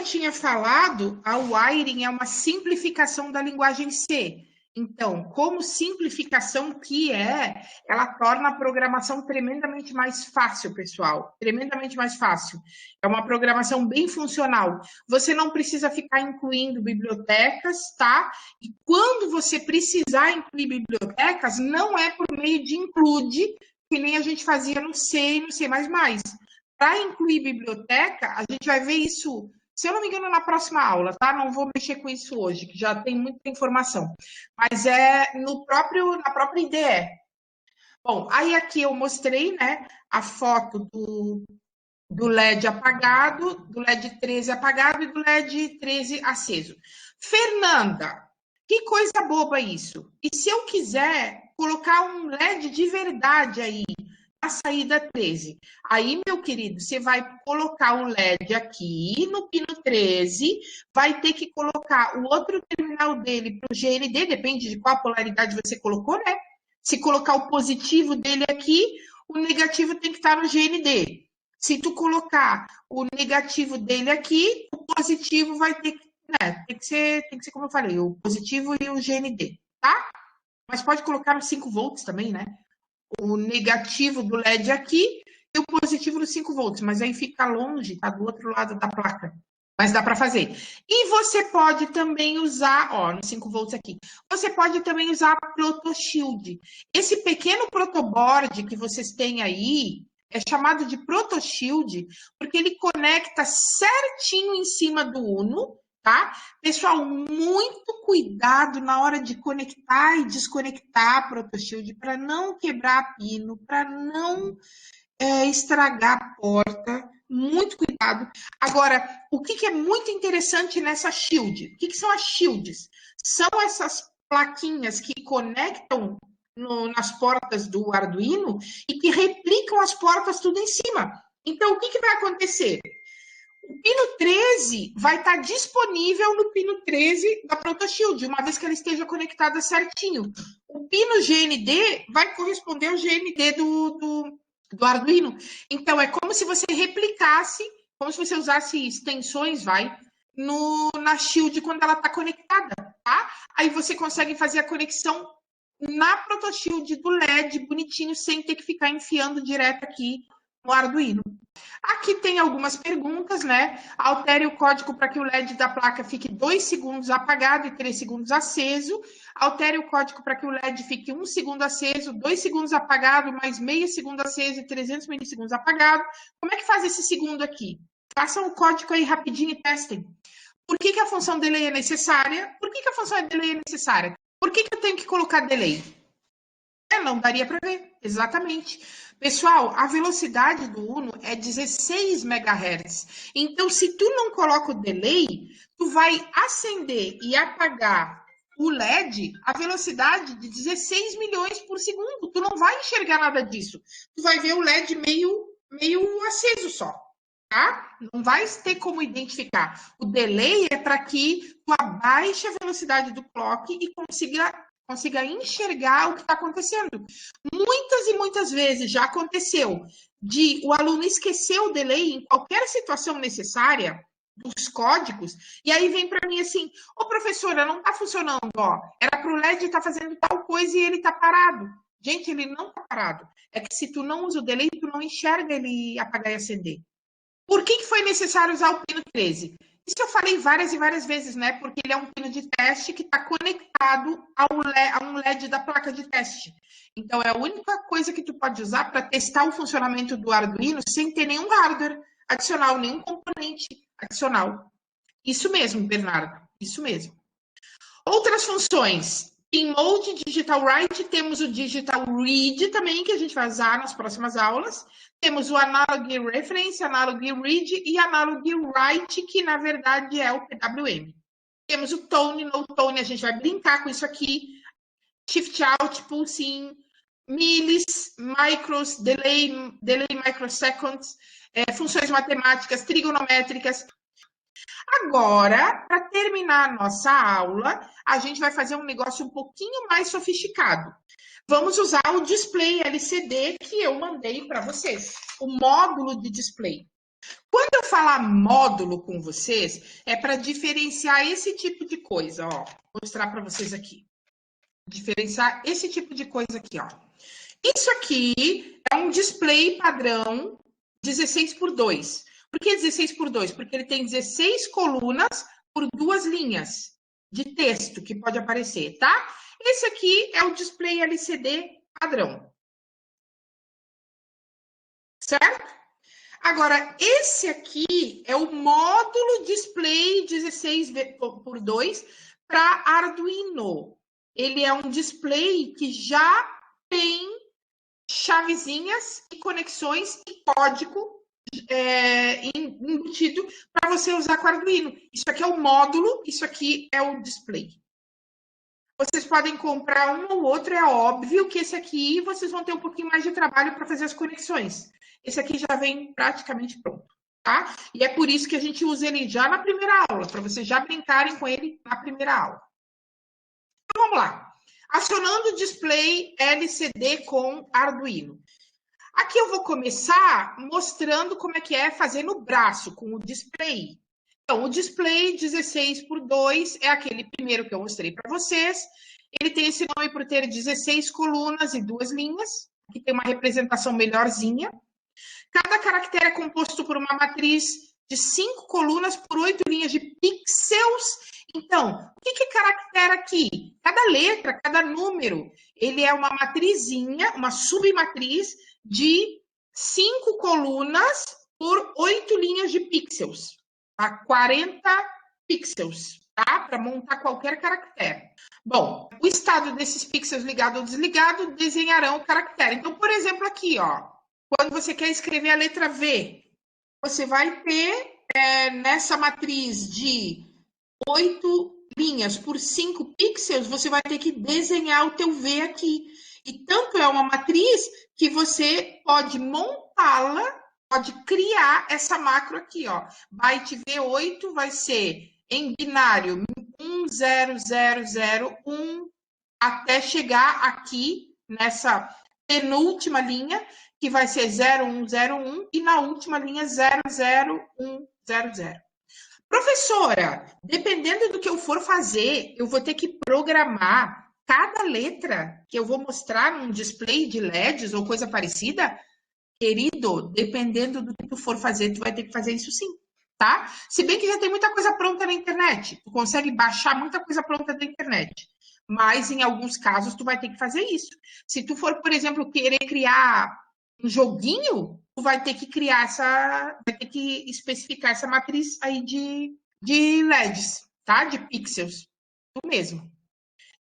tinha falado, a wiring é uma simplificação da linguagem C. Então, como simplificação que é, ela torna a programação tremendamente mais fácil, pessoal. Tremendamente mais fácil. É uma programação bem funcional. Você não precisa ficar incluindo bibliotecas, tá? E quando você precisar incluir bibliotecas, não é por meio de include, que nem a gente fazia no C e no C++. Para incluir biblioteca, a gente vai ver isso, se eu não me engano, na próxima aula, tá? Não vou mexer com isso hoje, que já tem muita informação. Mas é na própria IDE. Bom, aí aqui eu mostrei, né, a foto do LED apagado, do LED 13 apagado e do LED 13 aceso. Fernanda, que coisa boba isso. E se eu quiser colocar um LED de verdade aí, a saída 13. Aí, meu querido, você vai colocar o LED aqui no pino 13, vai ter que colocar o outro terminal dele para o GND, depende de qual polaridade você colocou, né? Se colocar o positivo dele aqui, o negativo tem que estar no GND. Se tu colocar o negativo dele aqui, o positivo vai ter que, né? Tem que ser como eu falei, o positivo e o GND, tá? Mas pode colocar no 5 volts também, né? O negativo do LED aqui e o positivo nos 5 volts, mas aí fica longe, tá do outro lado da placa. Mas dá para fazer. E você pode também usar, ó, no 5 volts aqui, você pode também usar a ProtoShield. Esse pequeno protoboard que vocês têm aí é chamado de ProtoShield, porque ele conecta certinho em cima do Uno, tá? Pessoal, muito cuidado na hora de conectar e desconectar a ProtoShield para não quebrar pino, para não estragar a porta. Muito cuidado. Agora, o que é muito interessante nessa shield? O que são as shields? São essas plaquinhas que conectam nas portas do Arduino e que replicam as portas tudo em cima. Então, o que vai acontecer? O pino 13 vai estar disponível no pino 13 da ProtoShield, uma vez que ela esteja conectada certinho. O pino GND vai corresponder ao GND do Arduino. Então, é como se você replicasse, como se você usasse extensões, na Shield quando ela está conectada, tá? Aí você consegue fazer a conexão na ProtoShield do LED bonitinho, sem ter que ficar enfiando direto aqui no Arduino. Aqui tem algumas perguntas, né? Altere o código para que o LED da placa fique 2 segundos apagado e 3 segundos aceso. Altere o código para que o LED fique 1 segundo aceso, 2 segundos apagado, mais meio segundo aceso e 300 milissegundos apagado. Como é que faz esse segundo aqui? Façam o código aí rapidinho e testem. Por que a função delay é necessária? Por que a função delay é necessária? Por que eu tenho que colocar delay? Não daria para ver, exatamente. Pessoal, a velocidade do Uno é 16 MHz. Então, se tu não coloca o delay, tu vai acender e apagar o LED a velocidade de 16 milhões por segundo. Tu não vai enxergar nada disso. Tu vai ver o LED meio aceso só, tá? Não vai ter como identificar. O delay é para que tu abaixe a velocidade do clock e consiga enxergar o que está acontecendo. Muitas e muitas vezes já aconteceu de o aluno esquecer o delay em qualquer situação necessária dos códigos, e aí vem para mim assim, ô professora, não está funcionando, ó, era para o LED estar fazendo tal coisa e ele está parado. Gente, ele não está parado. É que se tu não usa o delay, tu não enxerga ele apagar e acender. Por que foi necessário usar o pino 13? Isso eu falei várias e várias vezes, né? Porque ele é um pino de teste que está conectado a um LED da placa de teste. Então, é a única coisa que tu pode usar para testar o funcionamento do Arduino sem ter nenhum hardware adicional, nenhum componente adicional. Isso mesmo, Bernardo. Isso mesmo. Outras funções. Em Mode Digital Write, temos o Digital Read também, que a gente vai usar nas próximas aulas. Temos o Analog Reference, Analog Read e Analog Write, que na verdade é o PWM. Temos o Tone, No Tone, a gente vai brincar com isso aqui. Shift Out, Pulse In, Millis, Micros, Delay Microseconds, funções matemáticas, trigonométricas. Agora, para terminar a nossa aula, a gente vai fazer um negócio um pouquinho mais sofisticado. Vamos usar o display LCD que eu mandei para vocês, o módulo de display. Quando eu falar módulo com vocês, é para diferenciar esse tipo de coisa, ó. Vou mostrar para vocês aqui. Diferenciar esse tipo de coisa aqui, ó. Isso aqui é um display padrão 16 por 2. Por que 16 por 2? Porque ele tem 16 colunas por 2 linhas de texto que pode aparecer, tá? Esse aqui é o display LCD padrão. Certo? Agora, esse aqui é o módulo display 16 por 2 para Arduino. Ele é um display que já tem chavezinhas e conexões e código embutido para você usar com Arduino. Isso aqui é o módulo, isso aqui é o display. Vocês podem comprar um ou outro, é óbvio que esse aqui vocês vão ter um pouquinho mais de trabalho para fazer as conexões. Esse aqui já vem praticamente pronto, tá? E é por isso que a gente usa ele já na primeira aula, para vocês já brincarem com ele na primeira aula. Então, vamos lá. Acionando o display LCD com Arduino. Aqui eu vou começar mostrando como é que é fazer no braço, com o display. Então, o display 16 por 2 é aquele primeiro que eu mostrei para vocês. Ele tem esse nome por ter 16 colunas e 2 linhas. Aqui tem uma representação melhorzinha. Cada caractere é composto por uma matriz de 5 colunas por 8 linhas de pixels. Então, o que é caractere aqui? Cada letra, cada número, ele é uma matrizinha, uma submatriz de 5 colunas por 8 linhas de pixels. Tá? 40 pixels, tá? Para montar qualquer caractere. Bom, o estado desses pixels ligado ou desligado desenharão o caractere. Então, por exemplo, aqui, ó. Quando você quer escrever a letra V, você vai ter nessa matriz de 8 linhas por 5 pixels, você vai ter que desenhar o teu V aqui. E tanto é uma matriz que você pode montá-la, pode criar essa macro aqui, ó. Byte V8 vai ser em binário 10001 até chegar aqui nessa penúltima linha, que vai ser 0101, e na última linha 00100. Professora, dependendo do que eu for fazer, eu vou ter que programar cada letra que eu vou mostrar num display de LEDs ou coisa parecida? Querido, dependendo do que tu for fazer, tu vai ter que fazer isso sim, tá? Se bem que já tem muita coisa pronta na internet, tu consegue baixar muita coisa pronta da internet. Mas em alguns casos tu vai ter que fazer isso. Se tu for, por exemplo, querer criar um joguinho, tu vai ter que criar vai ter que especificar essa matriz aí de LEDs, tá? De pixels. Tu mesmo.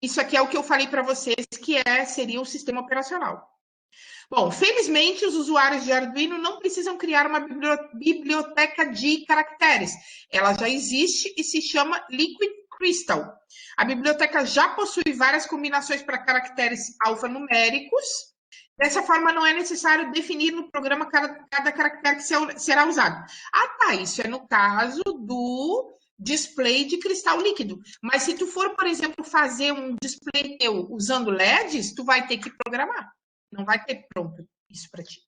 Isso aqui é o que eu falei para vocês que seria o sistema operacional. Bom, felizmente os usuários de Arduino não precisam criar uma biblioteca de caracteres. Ela já existe e se chama Liquid Crystal. A biblioteca já possui várias combinações para caracteres alfanuméricos. Dessa forma, não é necessário definir no programa cada caractere que será usado. Ah, tá, isso é no caso do display de cristal líquido. Mas se tu for, por exemplo, fazer um display teu usando LEDs, tu vai ter que programar. Não vai ter pronto isso para ti.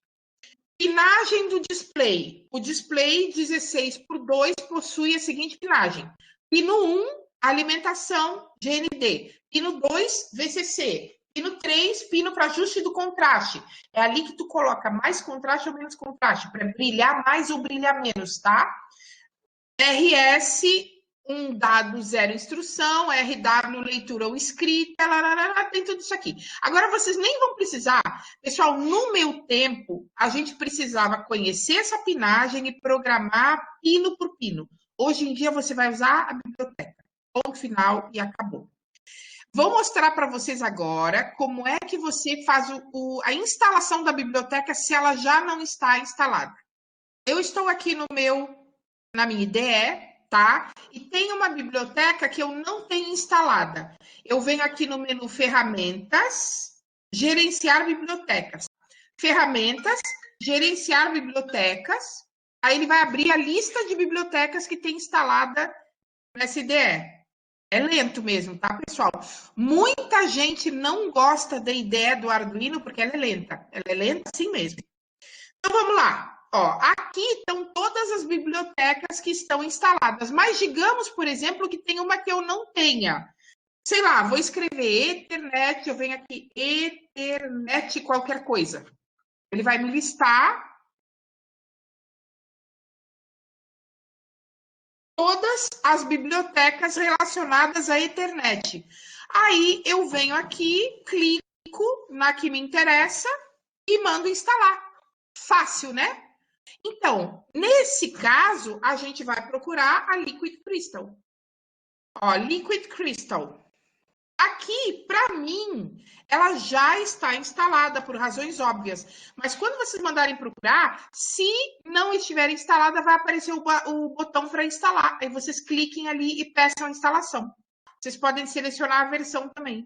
Pinagem do display. O display 16 por 2 possui a seguinte pinagem. Pino 1, alimentação GND. Pino 2, VCC. Pino 3, pino para ajuste do contraste. É ali que tu coloca mais contraste ou menos contraste, para brilhar mais ou brilhar menos, tá? RS, um dado, 0 instrução, RW, leitura ou escrita, tem tudo isso aqui. Agora, vocês nem vão precisar. Pessoal, no meu tempo, a gente precisava conhecer essa pinagem e programar pino por pino. Hoje em dia, você vai usar a biblioteca. Ponto final e acabou. Vou mostrar para vocês agora como é que você faz a instalação da biblioteca se ela já não está instalada. Eu estou aqui na minha IDE, tá? E tem uma biblioteca que eu não tenho instalada. Eu venho aqui no menu Ferramentas, Gerenciar Bibliotecas. Ferramentas, Gerenciar Bibliotecas. Aí ele vai abrir a lista de bibliotecas que tem instalada nessa IDE. É lento mesmo, tá, pessoal? Muita gente não gosta da ideia do Arduino porque ela é lenta. Ela é lenta assim mesmo. Então, vamos lá. Ó, aqui estão todas as bibliotecas que estão instaladas, mas digamos, por exemplo, que tem uma que eu não tenha. Sei lá, vou escrever Ethernet, eu venho aqui, Ethernet qualquer coisa. Ele vai me listar todas as bibliotecas relacionadas à Ethernet. Aí eu venho aqui, clico na que me interessa e mando instalar. Fácil, né? Então, nesse caso, a gente vai procurar a Liquid Crystal. Ó, Liquid Crystal. Aqui, para mim, ela já está instalada por razões óbvias. Mas quando vocês mandarem procurar, se não estiver instalada, vai aparecer o botão para instalar. Aí vocês cliquem ali e peçam a instalação. Vocês podem selecionar a versão também.